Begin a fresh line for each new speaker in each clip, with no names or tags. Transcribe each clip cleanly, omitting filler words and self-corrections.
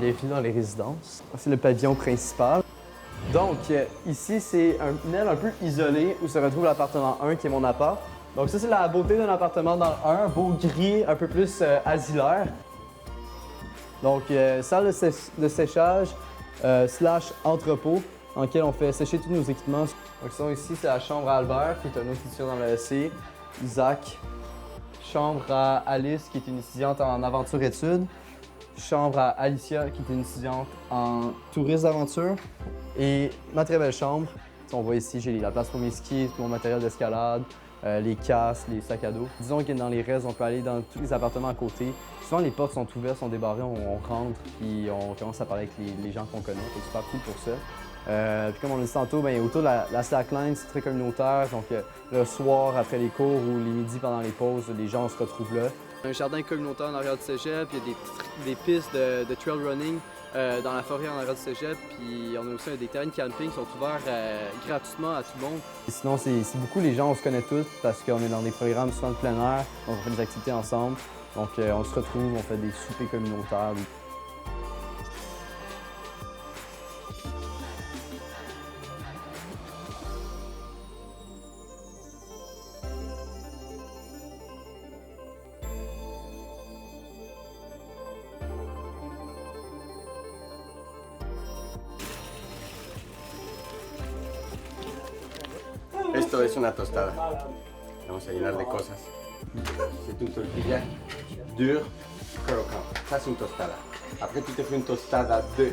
Bienvenue dans les résidences. C'est le pavillon principal. Donc, ici, c'est une aile un peu isolée où se retrouve l'appartement 1 qui est mon appart. Donc ça, c'est la beauté d'un appartement dans le 1, un beau gris un peu plus asilaire. Donc, salle de séchage slash entrepôt dans lequel on fait sécher tous nos équipements. Donc sinon, ici, c'est la chambre à Albert qui est un autre étudiant dans l'AEC. Isaac. Chambre à Alice qui est une étudiante en aventure-études. Chambre à Alicia qui est une étudiante en tourisme d'aventure. Et ma très belle chambre. On voit ici, j'ai la place pour mes skis, tout mon matériel d'escalade, les casques, les sacs à dos. Disons que dans les restes, on peut aller dans tous les appartements à côté. Souvent, les portes sont ouvertes, sont débarrées, on rentre, puis on commence à parler avec les gens qu'on connaît. C'est super cool pour ça. Puis comme on l'a dit tantôt, bien, autour de la slackline, c'est très communautaire. Donc le soir, après les cours ou les midis pendant les pauses, les gens se retrouvent là. Un jardin communautaire en arrière du cégep, il y a des pistes de trail running dans la forêt en arrière du cégep. Puis on a aussi des terrains de camping qui sont ouverts gratuitement à tout le monde. Et sinon, c'est beaucoup les gens, on se connaît tous parce qu'on est dans des programmes souvent de plein air. Donc on fait des activités ensemble. Donc on se retrouve, on fait des soupers communautaires.
Esto es una tostada. Vamos a llenar de cosas. C'est une tortilla dure, croquant. Ça, c'est une tostada. Après, tu te fais une tostada de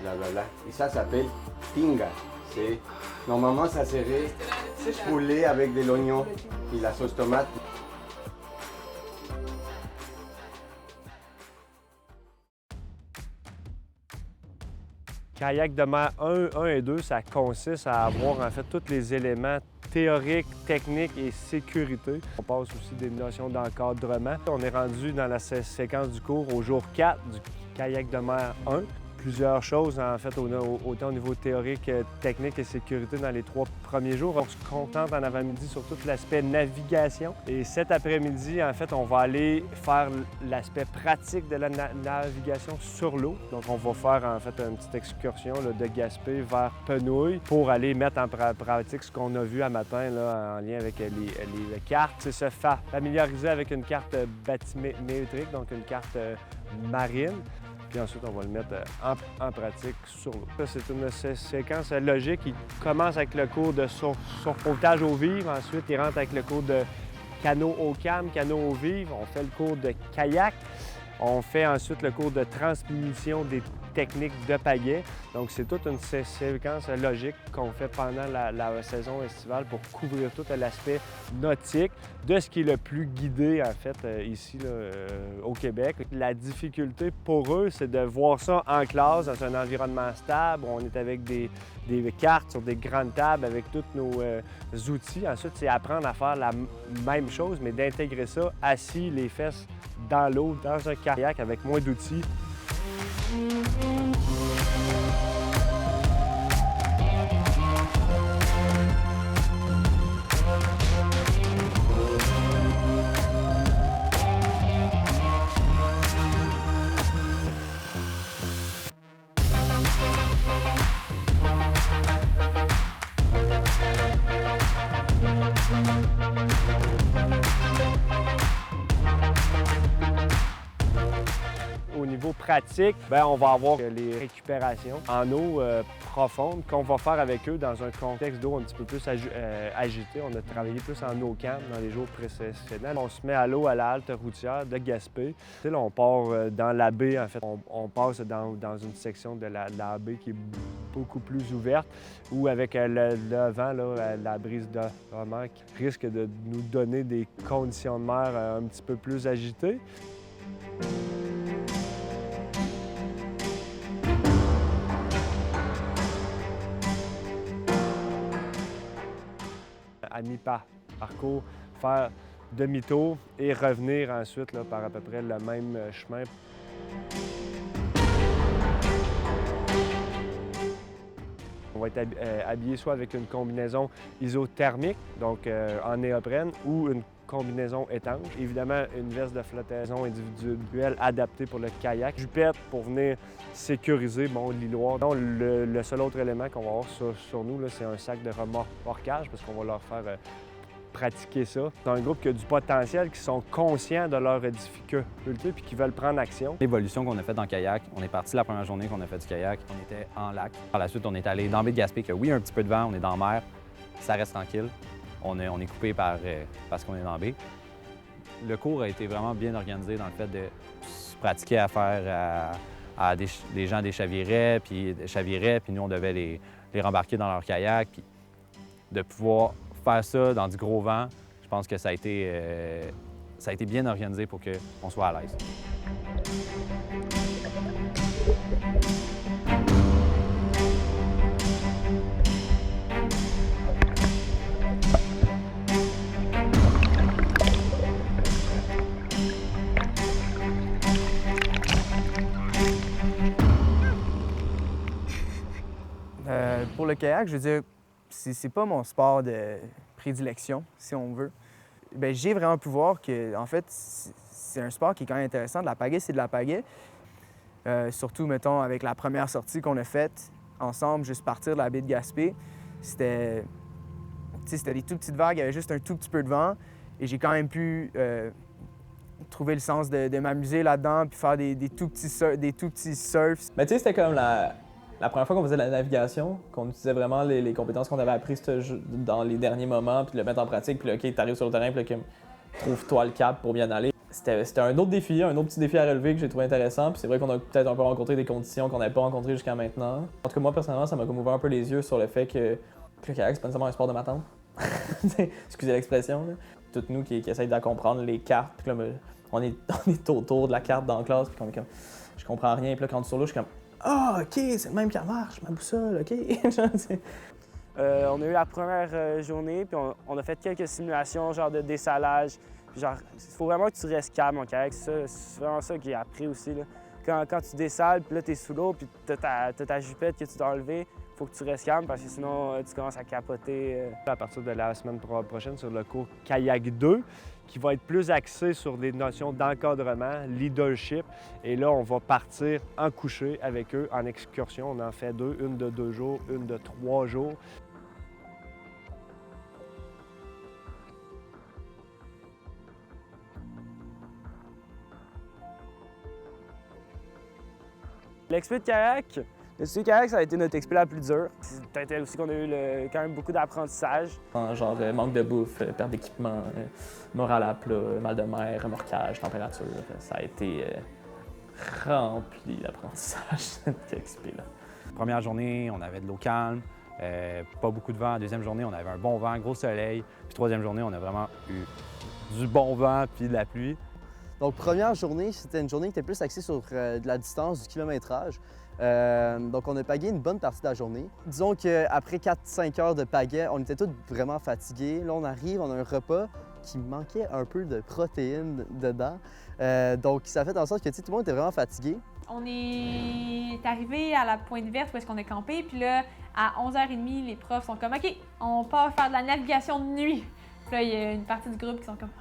blablabla. Et ça s'appelle tinga. Normalement, ça serait poulet avec de l'oignon et la sauce tomate.
Kayak de mer 1 et 2, ça consiste à avoir en fait tous les éléments théoriques, techniques et sécurité. On passe aussi des notions d'encadrement. On est rendu dans la séquence du cours au jour 4 du kayak de mer 1. Plusieurs choses en fait, autant au niveau théorique, technique et sécurité dans les 3 premiers jours. On se contente en avant-midi sur tout l'aspect navigation. Et cet après-midi, en fait, on va aller faire l'aspect pratique de la navigation sur l'eau. Donc, on va faire en fait une petite excursion là, de Gaspé vers Penouille pour aller mettre en pratique ce qu'on a vu à matin là, en lien avec les cartes. C'est se familiariser avec une carte bathymétrique, donc une carte marine. Puis ensuite, on va le mettre en pratique sur l'eau. C'est une séquence logique. Il commence avec le cours de surfautage eau vive. Ensuite, il rentre avec le cours de canot au cam, canot eau vive. On fait le cours de kayak. On fait ensuite le cours de transmission des techniques de pagaie. Donc, c'est toute une séquence logique qu'on fait pendant la saison estivale pour couvrir tout l'aspect nautique de ce qui est le plus guidé, en fait, ici là, au Québec. La difficulté pour eux, c'est de voir ça en classe, dans un environnement stable. On est avec des cartes sur des grandes tables avec tous nos outils. Ensuite, c'est apprendre à faire la même chose, mais d'intégrer ça assis, les fesses dans l'eau, dans un kayak avec moins d'outils. Au niveau pratique, bien, on va avoir les récupérations en eau profonde qu'on va faire avec eux dans un contexte d'eau un petit peu plus agité. On a travaillé plus en eau calme dans les jours précédents. On se met à l'eau à la halte routière de Gaspé. Là, on part dans la baie, en fait. On passe dans une section de la baie qui est beaucoup plus ouverte, où avec le vent, là, la brise de mer qui risque de nous donner des conditions de mer un petit peu plus agitées. À mi-parcours, faire demi-tour et revenir ensuite là, par à peu près le même chemin. On va être habillé soit avec une combinaison isothermique, donc en néoprène, ou une combinaison étanche. Évidemment, une veste de flottaison individuelle adaptée pour le kayak. Jupette pour venir sécuriser l'îlot. Le seul autre élément qu'on va avoir sur nous, c'est un sac de remorquage parce qu'on va leur faire pratiquer ça. C'est un groupe qui a du potentiel, qui sont conscients de leurs difficultés puis qui veulent prendre action.
L'évolution qu'on a faite dans le kayak, on est parti la première journée qu'on a fait du kayak, on était en lac. Par la suite, on est allé dans la baie de Gaspé, que oui, un petit peu de vent, on est dans la mer, ça reste tranquille. On est coupé parce qu'on est dans la baie. Le cours a été vraiment bien organisé dans le fait de se pratiquer à faire à des gens des chavirets, puis nous, on devait les rembarquer dans leur kayak, puis de pouvoir faire ça dans du gros vent, je pense que ça a été bien organisé pour qu'on soit à l'aise.
Pour le kayak, je veux dire, c'est pas mon sport de prédilection, si on veut. Bien, j'ai vraiment pu voir que, en fait, c'est un sport qui est quand même intéressant. De la pagaie, c'est de la pagaie. Surtout, mettons, avec la première sortie qu'on a faite ensemble, juste partir de la baie de Gaspé, c'était des tout petites vagues, il y avait juste un tout petit peu de vent. Et j'ai quand même pu trouver le sens de m'amuser là-dedans, puis faire des tout petits surfs.
Mais tu sais, c'était comme la première fois qu'on faisait de la navigation, qu'on utilisait vraiment les compétences qu'on avait apprises dans les derniers moments, puis de le mettre en pratique, puis là, OK, t'arrives sur le terrain, puis là, trouve-toi le cap pour bien aller. C'était un autre défi, un autre petit défi à relever que j'ai trouvé intéressant, puis c'est vrai qu'on a peut-être un peu rencontré des conditions qu'on n'avait pas rencontrées jusqu'à maintenant. En tout cas, moi, personnellement, ça m'a comme ouvert un peu les yeux sur le fait que le kayak, c'est pas nécessairement un sport de ma tante. Excusez l'expression, là. Toutes nous qui essayent de comprendre les cartes, puis là, on est autour de la carte dans la classe, puis comme, je comprends rien, puis là, quand tu es sur l'eau, je suis comme ah, OK, c'est le même qui marche, ma boussole, OK.
On a eu la première journée, puis on a fait quelques simulations, genre de dessalage. Genre, il faut vraiment que tu restes calme en kayak. C'est vraiment ça que j'ai appris aussi, là. Quand tu dessales, puis là, t'es sous l'eau, puis t'as ta jupette que tu dois enlever, il faut que tu restes calme parce que sinon, tu commences à capoter.
À partir de la semaine prochaine, sur le cours Kayak 2, qui va être plus axé sur des notions d'encadrement, leadership. Et là, on va partir en coucher avec eux en excursion. On en fait deux, une de 2 jours, une de 3 jours.
L'expé de kayak, le kayak, ça a été notre expé la plus dure. C'est peut-être aussi qu'on a eu quand même beaucoup d'apprentissage.
Genre manque de bouffe, perte d'équipement, moral à plat, mal de mer, remorquage, température. Ça a été rempli d'apprentissage, cette expé-là.
Première journée, on avait de l'eau calme, pas beaucoup de vent. Deuxième journée, on avait un bon vent, gros soleil. Puis troisième journée, on a vraiment eu du bon vent puis de la pluie.
Donc, première journée, c'était une journée qui était plus axée sur de la distance, du kilométrage. Donc, on a pagayé une bonne partie de la journée. Disons qu'après 4-5 heures de pagaie, on était tous vraiment fatigués. Là, on arrive, on a un repas qui manquait un peu de protéines dedans. Donc, ça a fait en sorte que tout le monde était vraiment fatigué.
On est arrivé à la pointe verte où est-ce qu'on a campé, puis là, à 11h30, les profs sont comme « OK, on part faire de la navigation de nuit ». Puis là, il y a une partie du groupe qui sont comme «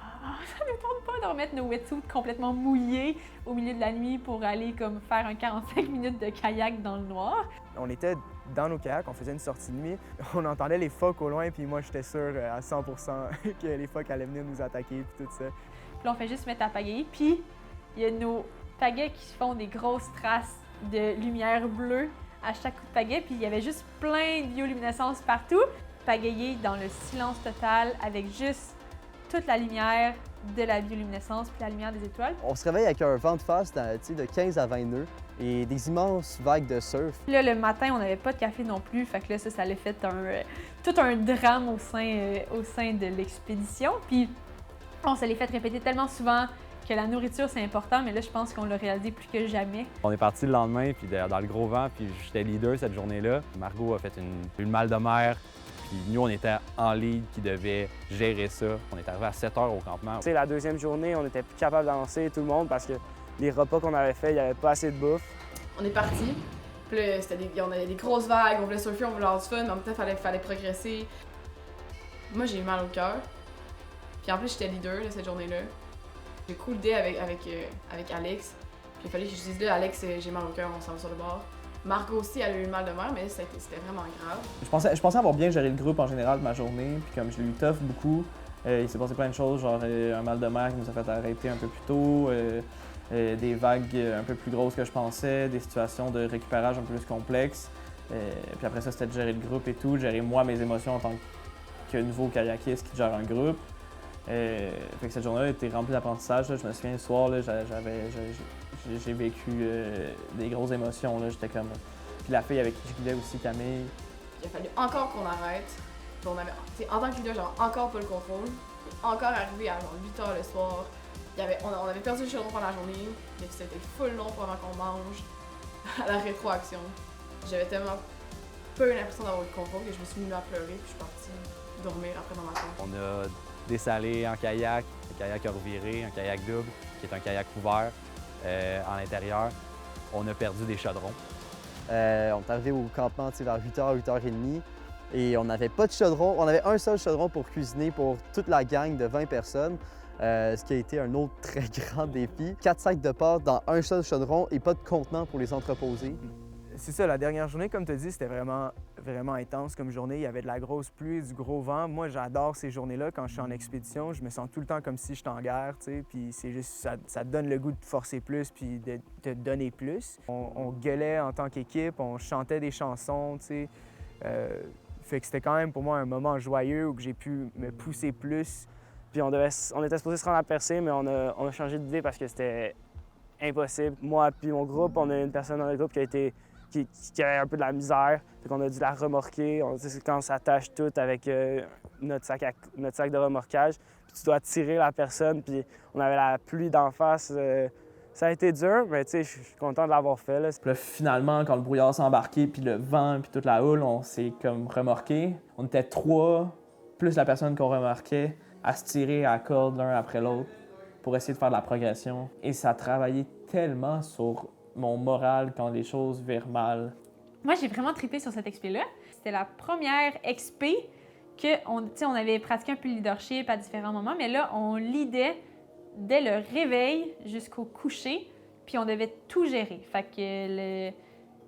ça ne me tente pas de remettre nos wetsuits complètement mouillés au milieu de la nuit pour aller comme faire un 45 minutes de kayak dans le noir. »
On était dans nos kayaks, on faisait une sortie de nuit, on entendait les phoques au loin, puis moi, j'étais sûr à 100% que les phoques allaient venir nous attaquer, puis tout ça.
Puis là, on fait juste mettre à pagayer, puis il y a nos pagaies qui font des grosses traces de lumière bleue à chaque coup de pagaie, puis il y avait juste plein de bioluminescence partout. Pagayer dans le silence total avec juste toute la lumière de la bioluminescence puis la lumière des étoiles.
On se réveille avec un vent de face de 15 à 20 nœuds et des immenses vagues de surf.
Puis là, le matin, on n'avait pas de café non plus, fait que là, ça l'a fait tout un drame au sein de l'expédition. Puis on se l'est fait répéter tellement souvent que la nourriture, c'est important, mais là, je pense qu'on l'a réalisé plus que jamais.
On est parti le lendemain, puis dans le gros vent, puis j'étais leader cette journée-là. Margot a fait une mal de mer. Puis nous, on était en lead qui devait gérer ça. On est arrivé à 7 heures au campement.
Tu sais, la deuxième journée, on était plus capable d'avancer tout le monde parce que les repas qu'on avait faits, il n'y avait pas assez de bouffe.
On est parti. Puis là, on avait des grosses vagues, on voulait surfer, on voulait avoir du fun, mais en même temps, il fallait progresser. Moi, j'ai eu mal au cœur. Puis en plus, j'étais leader de cette journée-là. J'ai cool day avec Alex. Puis il fallait que je dise là, Alex, j'ai mal au cœur, on s'en va sur le bord. Margot aussi, elle a eu mal de mer, mais c'était vraiment grave.
Je pensais avoir bien géré le groupe en général de ma journée, puis comme je l'ai eu tough beaucoup, il s'est passé plein de choses, genre un mal de mer qui nous a fait arrêter un peu plus tôt, des vagues un peu plus grosses que je pensais, des situations de récupérage un peu plus complexes. Puis après ça, c'était de gérer le groupe et tout, de gérer moi mes émotions en tant que nouveau kayakiste qui gère un groupe. Fait que cette journée-là était remplie d'apprentissage. Je me souviens, le soir, j'ai vécu des grosses émotions. J'étais comme... Puis la fille avec qui je guidais aussi, Camille.
Il a fallu encore qu'on arrête. Puis on avait, en tant que leader, j'avais encore pas le contrôle. Encore arrivé à genre 8 h le soir. On avait perdu le chaudron pendant la journée. Et puis c'était full long avant qu'on mange à la rétroaction. J'avais tellement pas eu l'impression d'avoir le contrôle que je me suis mis à pleurer. Puis je suis partie dormir après dans ma chambre.
On a dessalé en kayak, un kayak à reviré, un kayak double, qui est un kayak couvert en intérieur. On a perdu des chaudrons.
On est arrivé au campement vers 8h, 8h30 et on n'avait pas de chaudron. On avait un seul chaudron pour cuisiner pour toute la gang de 20 personnes, ce qui a été un autre très grand défi. 4 sacs de pâtes dans un seul chaudron et pas de contenant pour les entreposer.
C'est ça, la dernière journée, comme tu as dit, c'était vraiment intense comme journée. Il y avait de la grosse pluie, du gros vent. Moi, j'adore ces journées-là. Quand je suis en expédition, je me sens tout le temps comme si j'étais en guerre, tu sais. Puis c'est juste, ça te donne le goût de forcer plus puis de te donner plus. On gueulait en tant qu'équipe, on chantait des chansons, tu sais. Fait que c'était quand même pour moi un moment joyeux où j'ai pu me pousser plus.
Puis on était supposé se rendre à Percé, mais on a changé d'idée parce que c'était impossible. Moi puis mon groupe, on a une personne dans le groupe qui avait un peu de la misère, fait qu'on a dû la remorquer. Quand on s'attache tout avec notre sac de remorquage, puis tu dois tirer la personne, puis on avait la pluie d'en face. Ça a été dur, mais je suis content de l'avoir fait. Là.
Puis là, finalement, quand le brouillard s'est embarqué, puis le vent, puis toute la houle, on s'est comme remorqué. On était 3, plus la personne qu'on remorquait, à se tirer à la corde l'un après l'autre pour essayer de faire de la progression. Et ça a travaillé tellement sur mon moral quand les choses virent mal.
Moi, j'ai vraiment trippé sur cette expé-là. C'était la première expé on avait pratiqué un peu le leadership à différents moments, mais là, on leadait dès le réveil jusqu'au coucher, puis on devait tout gérer. Fait que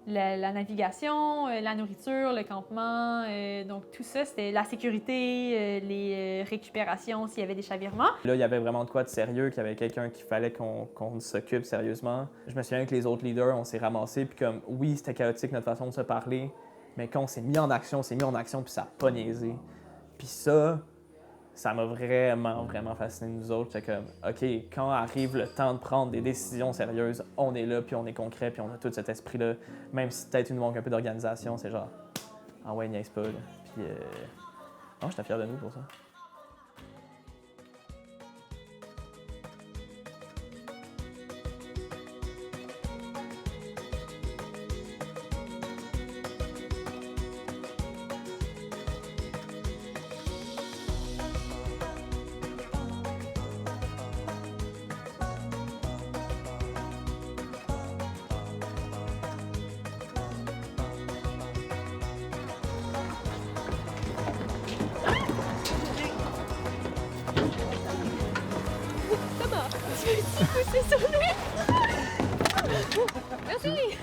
la navigation, la nourriture, le campement, donc tout ça, c'était la sécurité, les récupérations s'il y avait des chavirements.
Là, il y avait vraiment de quoi de sérieux, qu'il y avait quelqu'un qu'il fallait qu'on s'occupe sérieusement. Je me souviens que les autres leaders, on s'est ramassés, puis comme, oui, c'était chaotique notre façon de se parler, mais quand on s'est mis en action, puis ça a pas niaisé. Puis ça m'a vraiment fasciné nous autres. C'est comme, OK, quand arrive le temps de prendre des décisions sérieuses, on est là, puis on est concret, puis on a tout cet esprit-là. Même si peut-être il nous manque un peu d'organisation, c'est genre, ah ouais, niaise pas, là. Puis, non, j'étais fier de nous pour ça.
C'est sur lui! Merci!